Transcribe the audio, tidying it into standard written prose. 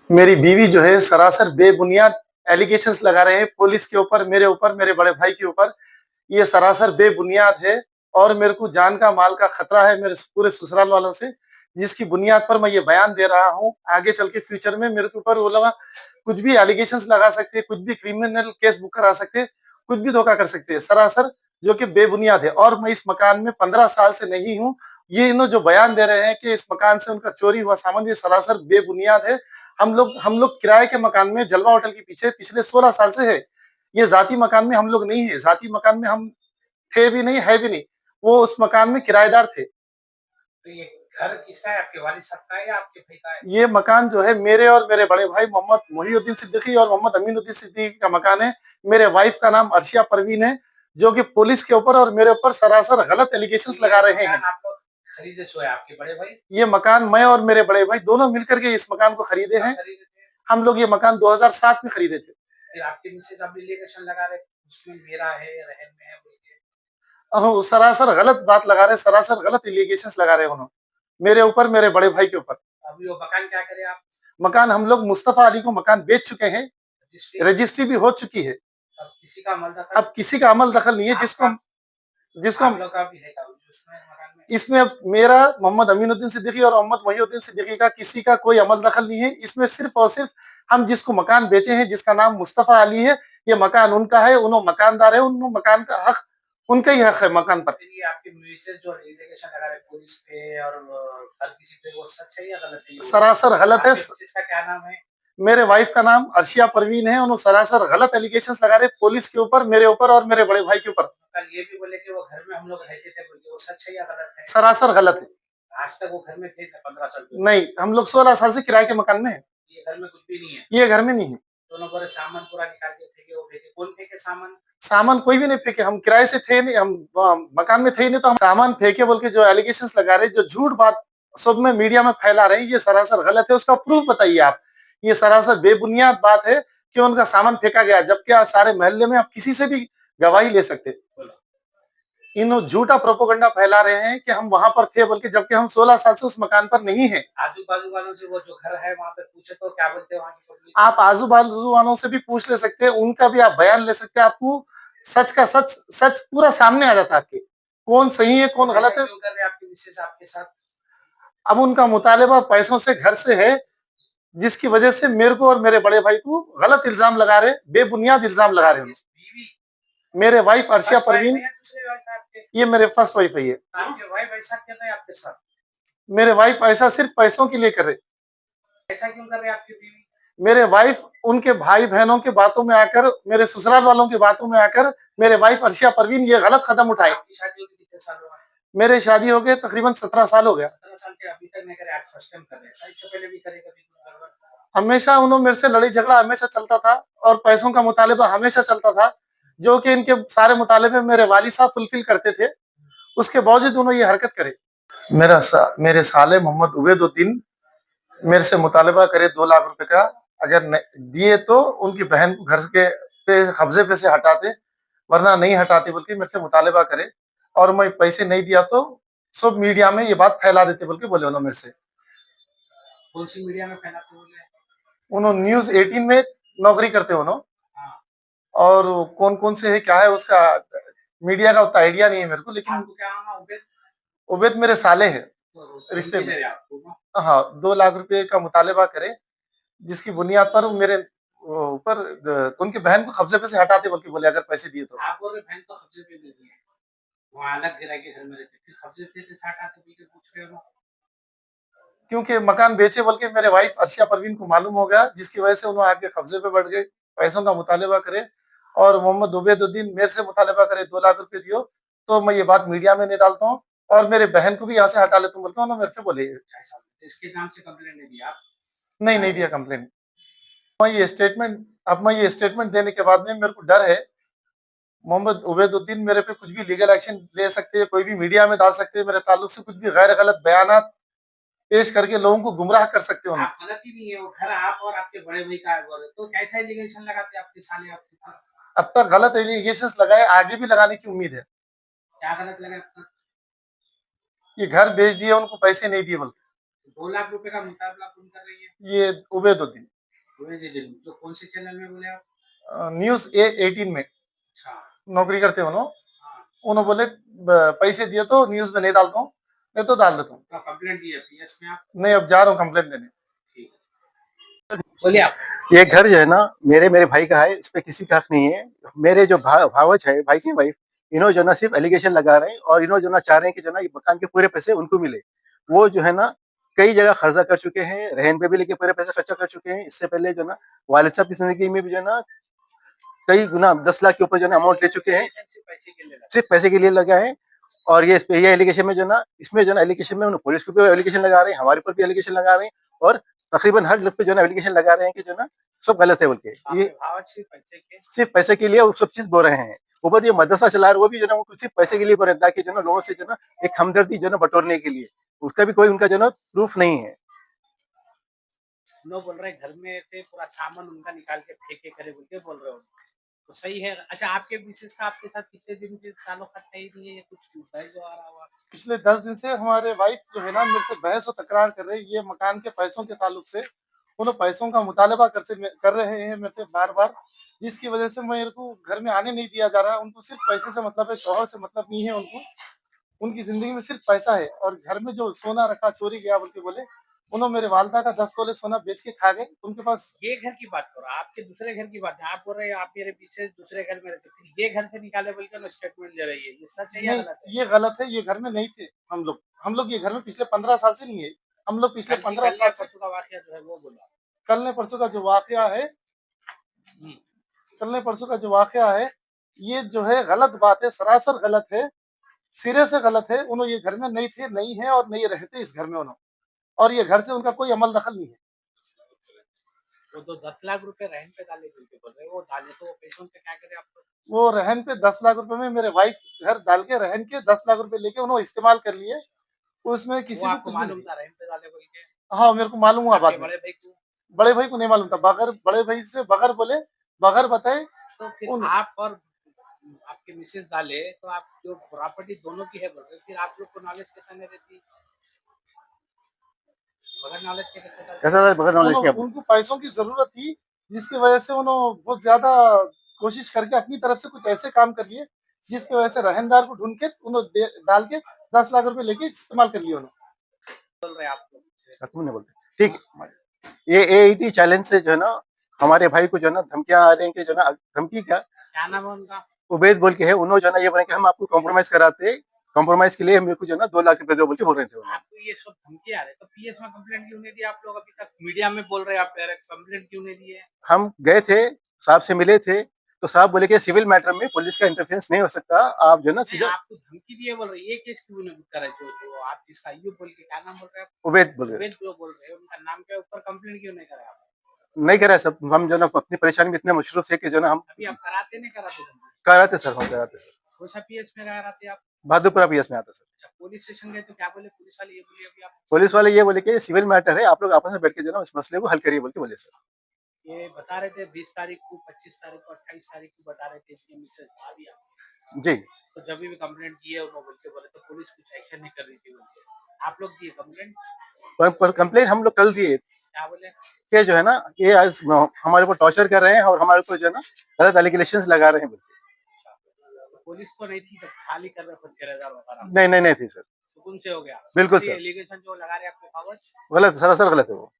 मेरी बीवी जो है सरासर बेबुनियाद एलिगेशंस लगा रहे हैं पुलिस के ऊपर, मेरे बड़े भाई के ऊपर। ये सरासर बेबुनियाद है और मेरे को जान का माल का खतरा है मेरे पूरे ससुराल वालों से, जिसकी बुनियाद पर मैं ये बयान दे रहा हूँ। आगे चल के फ्यूचर में मेरे के ऊपर वो लोग कुछ भी एलिगेशंस लगा सकते हैं, कुछ भी क्रिमिनल केस बुक करा सकते हैं, कुछ भी धोखा कर सकते हैं, सरासर जो कि बेबुनियाद है। और मैं इस मकान में 15 साल से नहीं हूँ। ये इन्हों जो बयान दे रहे हैं कि इस मकान से उनका चोरी हुआ सामान, ये सरासर बेबुनियाद है। हम लोग किराए के मकान में जलवा होटल के पीछे पिछले 16 साल से है। ये ज़ाती मकान में हम लोग नहीं है, ज़ाती मकान में हम थे भी नहीं, है भी नहीं। वो उस मकान में किराएदार थे। तो ये घर किसका है? आपके वालिद साहब का है या आपके भाई का है? ये मकान जो है मेरे और मेरे बड़े भाई मोहम्मद मोहिउद्दीन सिद्दीकी और मोहम्मद अमीनुद्दीन सिद्दीकी का मकान है। मेरे वाइफ का नाम अर्शिया परवीन है, जो कि पुलिस के ऊपर और मेरे ऊपर सरासर गलत तो एलिगेशंस ये लगा रहे हैं। मकान आप लोग खरीदे सो है आपके बड़े भाई? ये मकान मैं और मेरे बड़े भाई दोनों मिलकर के इस मकान को खरीदे कब हैं। खरीदे थे? हम लोग ये मकान 2007 में खरीदे थे। फिर आपके मिसेज़ अब एलिगेशन लगा रहे उसमें मेरा है, रहन में है बोल के। सरासर गलत बात लगा रहे, सरासर गलत एलिगेशंस लगा रहे उन्होंने मेरे ऊपर, मेरे बड़े भाई के ऊपर। अभी वो मकान क्या करे आप? मकान हम लोग मुस्तफा अली को मकान बेच चुके हैं, रजिस्ट्री? रजिस्ट्री भी हो चुकी है। अब किसी का अमल दखल? अब किसी का अमल दखल नहीं है, आपका जिसको आप हम लोग का भी है क्या उसमें मकान में? इसमें अब मेरा मोहम्मद अमीनुद्दीन सिद्दीकी और मोहम्मद मोहिउद्दीन सिद्दीकी का किसी का कोई अमल दखल नहीं है। इसमें सिर्फ और सिर्फ हम जिसको मकान बेचे हैं, जिसका नाम मुस्तफा अली है, ये मकान उनका है, उन्हों मकानदार है, उन्हों मकान का हक, उनका ही हक है मकान पर। फिर ये आपके मिसेज़ जो एलिगेशन लगा रहे पुलिस पे और हर किसी पे, वो सच है या गलत है ये? सरासर गलत है। आपके मिसेज़ का क्या नाम है? मेरे वाइफ का नाम अर्शिया परवीन है, उन्होंने सरासर गलत एलिगेशंस लगा रहे पुलिस के ऊपर, मेरे ऊपर और मेरे बड़े भाई के ऊपर। कल ये भी बोले कि वो घर में हम लोग रहते थे बोल के, वो सच है या गलत है? सरासर गलत है। आज तक वो घर में थे 15 साल से? नहीं, हम लोग 16 साल से किराए के मकान में हैं। ये घर में कुछ भी नहीं है? ये घर में नहीं है। दोनों बोले सामान पूरा निकाल के फेंके, वो फेंके, कौन फेंके सामान? सामान कोई भी नहीं फेंके, हम किराए से थे नहीं, हम मकान में थे ही नहीं, तो हम सामान फेंके बोल के जो एलिगेशंस लगा रहे, जो झूठ बात सब में मीडिया में फैला रहे हैं, ये सरासर गलत है। उसका प्रूफ बताइए आप। ये सरासर बेबुनियाद बात है कि उनका सामान फेंका गया, जबकि आज सारे मोहल्ले में आप किसी से भी गवाही ले सकते हैं। इन झूठा प्रोपेगेंडा फैला रहे हैं कि हम वहां पर थे, बल्कि जबकि हम 16 साल से उस मकान पर नहीं है। आजू-बाजू वालों से वो जो घर है वहाँ पे पूछे तो क्या बोलते हैं वहाँ की पब्लिक? आप आजू बाजू वालों से भी पूछ ले सकते हैं, उनका भी आप बयान ले सकते हैं। आपको सच का सच सच पूरा सामने आ जाता है आपके, कौन सही है कौन ऐसा गलत है। क्यों कर रहे हैं आपकी मिसेज़ आपके साथ? अब उनका मुतालिबा पैसों से, घर से है, जिसकी वजह से मेरे को और मेरे बड़े भाई को गलत इल्जाम लगा रहे, बेबुनियाद इल्जाम लगा रहे आपकी उन्होंने। बीवी मेरे वाइफ अर्शिया फर्स्ट वाइफ है परवीन, या दूसरे वाइफ है आपके? ये मेरे फर्स्ट वाइफ है। ये आपके वाइफ ऐसा क्यों कर रहे हैं आपके साथ? मेरे वाइफ ऐसा सिर्फ पैसों के लिए कर रहे। ऐसा क्यों कर रहे हैं आपकी बीवी? मेरे वाइफ उनके भाई बहनों की बातों में आकर, मेरे ससुराल वालों की बातों में आकर, मेरे वाइफ अर्शिया परवीन ये गलत कदम उठाए। आपकी शादी होके कितने साल हुआ? मेरे शादी हो गए तकरीबन 17 साल हो गया। 17 साल से अभी तक नहीं करे, आज फर्स्ट टाइम कर रहे हैं। शादी से पहले भी करे कभी कुछ गड़बड़? हमेशा उन्होंने मेरे से लड़ाई झगड़ा हमेशा चलता था और पैसों का मुतालिबा हमेशा चलता था, जो कि इनके सारे मुतालिबे मेरे वालिद साहब फुलफिल करते थे। उसके बावजूद उन्होंने ये हरकत करे। मेरे साले मोहम्मद उबैदुद्दीन मेरे से मुतालिबा करे 2 लाख रुपए का, अगर दिए तो उनकी बहन को घर के पे कब्जे पे से हटाते, वरना नहीं हटाते बोल के मेरे से मुतालिबा करे। और मैं पैसे नहीं दिया तो सब मीडिया में ये बात फैला देते बोल के बोले उन्होंने मेरे से। कौन सी मीडिया में फैलाते बोले? उन्होंने न्यूज़ 18 में नौकरी करते हो उन्होंने, हाँ। और कौन-कौन से है, क्या है उसका मीडिया का उतना आइडिया नहीं है मेरे को, लेकिन आपको क्या नाम है उबैद? उबैद मेरे साले हैं तो रिश्ते धमकी में। दे रहे हैं आपको ना? हाँ, 2 लाख रुपए का मुतालिबा करे, जिसकी बुनियाद पर वो मेरे ऊपर उनकी बहन को कब्जे पे से हटाते बोल के बोले अगर पैसे दिए तो। आप बोल रहे बहन तो कब्जे पे ले लिए। वहाँ अलग किराए के घर में रहते, फिर कब्जे पे कैसे हटाते बोल के पूछ रहे हो ना? क्योंकि मकान बेचे बोल के मेरे वाइफ अर्शिया परवीन को मालूम हो गया, जिसकी वजह से उन्होंने आके कब्जे पे बढ़ गए, पैसों का मुतालिबा करे। और मोहम्मद उबैदुद्दीन मेरे से मुतालिबा करे 2 लाख रुपए दियो, तो मैं ये बात मीडिया में नहीं डालता हूँ और मेरे बहन को भी यहाँ से हटा लेता हूँ बोल के उन्होंने मेरे से बोले। ऐसा तो इसके नाम से कंप्लेंट नहीं दिया आप? नहीं, नहीं दिया कंप्लेन। मैं ये स्टेटमेंट देने के बाद में मेरे को डर है, मोहम्मद उबैदुद्दीन मेरे पे कुछ भी लीगल एक्शन ले सकते हैं, कोई भी मीडिया में डाल सकते हैं, मेरे ताल्लुक से कुछ भी गैर गलत बयानात पेश करके लोगों को गुमराह कर सकते हैं उन्होंने। आप गलत ही नहीं है, वो घर आप और आपके बड़े भाई का है बोल रहे, तो कैसा एलिगेशन लगाते आपके साले आपके ऊपर? अब तक गलत एलिगेशंस लगाए, आगे भी लगाने की उम्मीद है। क्या गलत लगा अब तक? ये घर बेच दिए, उनको पैसे नहीं दिए बोल 2 लाख रुपए का मुकाबला कौन कर रही है? के, ये उबैदुद्दीन। दे दे जो कौन से चैनल में बोले आप? न्यूज़ A18 में अच्छा, नौकरी करते हैं उन्हों। हाँ, उन्होंने बोले पैसे दिए तो न्यूज़ में नहीं डालता हूँ, नहीं तो डाल देता हूँ। तो कंप्लेंट दी है पीएस में आप? नहीं, अब जा रहा हूँ कंप्लेंट देने। ठीक है। बोलिए आप। ये घर जो है ना मेरे भाई का है, इस पे किसी का हक नहीं है। मेरे जो भावच है, भाई की वाइफ, इन्हों जो ना सिर्फ एलिगेशन लगा रहे हैं और इन्हों जो ना चाह रहे हैं कि जो ना ये मकान के पूरे पैसे उनको मिले। वो जो है ना कई जगह खर्चा कर चुके हैं, रहन पे भी लेके पूरे पैसे खर्चा कर चुके हैं। इससे पहले जो ना वालिद साहब की जिंदगी में भी जो है ना कई गुना 10 लाख के ऊपर जो है ना अमाउंट ले चुके हैं, सिर्फ पैसे के लिए लगा। सिर्फ पैसे के लिए लगा है। और ये ये एलिगेशन में जो ना इसमें जो ना एलिगेशन में उन्हें पुलिस के ऊपर एलिगेशन लगा रहे हैं, हमारे ऊपर भी एलिगेशन लगा रहे हैं और तकरीबन हर लोग पे जो ना एलिगेशन लगा रहे हैं कि जो ना सब गलत है बोल के। आपके ये भाव सिर्फ पैसे के? सिर्फ पैसे के लिए वो सब चीज बोल रहे हैं। ऊपर ये मदरसा चला रहे हैं, वो भी जो ना वो सिर्फ पैसे के लिए बोल रहे हैं ताकि जो ना लोगों से जो ना एक हमदर्दी जो ना बटोरने के लिए। उसका भी कोई उनका जो ना प्रूफ नहीं है। लोग बोल रहे हैं घर में से पूरा सामान उनका निकाल के फेंके करे बोल के बोल रहे हो, तो सही है? अच्छा, आपके मिसेस का आपके साथ कितने दिन से ताल्लुकात नहीं है, ये कुछ है जो आ रहा हुआ? पिछले 10 दिन से हमारे वाइफ जो है ना मेरे से बहस और तकरार कर रही है, ये मकान के पैसों के ताल्लुक से। उन्होंने पैसों का मुतालबा कर रहे हैं मेरे से बार-बार, जिसकी वजह से मेरे को घर में आने नहीं दिया जा रहा है। उनको सिर्फ पैसे से मतलब है, शौहर से मतलब नहीं है उनको। उनकी ज़िंदगी में सिर्फ पैसा है और घर में जो सोना रखा चोरी गया बोल के बोले। उन्होंने मेरे वालिदा का 10 तोले सोना बेच के खा गए। उनके पास ये घर की बात करो, आपके दूसरे घर की बात नहीं। आप बोल रहे हैं आप मेरे पीछे दूसरे घर में रहते, फिर ये घर से निकाले बोल के स्टेटमेंट दे रही है, ये सच है या नहीं, गलत है? ये गलत है, ये घर में नहीं थे हम लोग। हम लोग ये घर में पिछले 15 साल से नहीं है। हम लोग पिछले 15 साल से परसों का वाकया जो है वो बोला। कल ने परसों का जो वाकया है हम्म, कल ने परसों का जो वाकया है, ये जो है गलत बात है, सरासर गलत है, सिरे से गलत है। उन्होंने ये घर में नहीं थे, नहीं है और नहीं रहते इस घर में उन्हों और ये घर से उनका कोई अमल दखल नहीं है। वो तो 10 लाख रुपए रहन पे डाले बोल के बोल रहे हैं, वो डाले तो वो पैसों पे क्या करे आप लोग? वो रहन पे 10 लाख रुपए में मेरे वाइफ घर डाल के रहन के 10 लाख रुपए लेके उन्होंने इस्तेमाल कर लिए। उसमें किसी वो को आपको कुछ भी मालूम नहीं। था रहन पे डाले बोल के? हाँ, मेरे को मालूम हुआ आपके बाद में। बड़े भाई को? बड़े भाई को नहीं मालूम था। बगैर बड़े भाई से बगैर बोले, बगैर बताए तो फिर उन आप और आपके मिसेस डाले तो आप जो प्रॉपर्टी दोनों की है बोल रहे, फिर आप लोग को नॉलेज कैसे नहीं रहती? बगैर नॉलेज के कैसे डालते? कैसा बगैर नॉलेज के आप उनको पैसों की ज़रूरत थी, जिसकी वजह से उन्होंने बहुत ज़्यादा कोशिश करके अपनी तरफ से कुछ ऐसे काम कर लिए, जिसकी वजह से रहनदार को ढूँढ के उन्होंने दे डाल के 10 लाख रुपए लेके इस्तेमाल कर लिए उन्होंने। बोल रहे आप लोग से? तुम नहीं बोलते ठीक। ये एआईटी चैलेंज से जो है ना हमारे भाई को जो है ना धमकियां आ रही हैं कि जो है ना धमकी क्या क्या नाम है उनका? उबैद बोल के है। उन्होंने जो है ना ये बोले कि हम आपको कॉम्प्रोमाइज कराते, कॉम्प्रोमाइज के लिए मेरे को जो है ना 2 लाख रुपए दो बोल के बोल रहे थे उन्होंने। आपको ये सब धमकी आ रहे तो पीएस में कंप्लेंट क्यों नहीं दी आप लोग अभी तक? मीडिया में बोल रहे हैं आप, डायरेक्ट कंप्लेंट क्यों नहीं दिए? हम गए थे, साहब से मिले थे, तो साहब बोले कि सिविल मैटर में पुलिस का इंटरफेरेंस नहीं हो सकता, आप जो है ना नहीं, सीधा आपको धमकी दिए बोल रहे, ये केस क्यों नहीं करा? जो आप जिसका यू बोल के क्या नाम बोल रहे हैं आप? उबैद बोल रहे उबैद जो बोल रहे हैं, उनका नाम के ऊपर कंप्लेंट क्यों नहीं करा आप? नहीं करा है सब। हम जो है ना अपनी परेशानी में इतने मशरूफ थे कि जो है ना हम अभी आप कराते नहीं कराते धमकी? कराते सर, हम कराते सर। कौन सा पीएस में कराते आप? बहादुरपुरा पीएस में आता सर। अच्छा, पुलिस स्टेशन गए तो क्या बोले पुलिस वाले? ये बोलिए अभी आप। पुलिस वाले ये बोले कि सिविल मैटर है, आप लोग आपस में बैठ के जो है ना इस मसले को हल करिए बोल के बोले सर। ये बता रहे थे 20 तारीख को, 25 तारीख को, 28 तारीख को बता रहे थे इसकी मिसेज भाभी आप। जी, तो जब भी कंप्लेंट की है उन्होंने बोल के बोले तो पुलिस कुछ एक्शन नहीं कर रही थी बोल के। आप लोग दिए कंप्लेंट? पर कंप्लेंट हम लोग कल दिए क्या बोले? कि जो है ना ये आज हमारे ऊपर टॉर्चर कर रहे हैं और हमारे ऊपर जो है ना गलत एलिगेशंस लगा रहे हैं बोल के। तो पुलिस को नहीं थी तो खाली कर रहे 15,000 वगैरह? नहीं थी सर। सुकून से हो गया? बिल्कुल सर। एलिगेशन जो लगा रहे आपके कागज गलत, सरासर गलत है वो।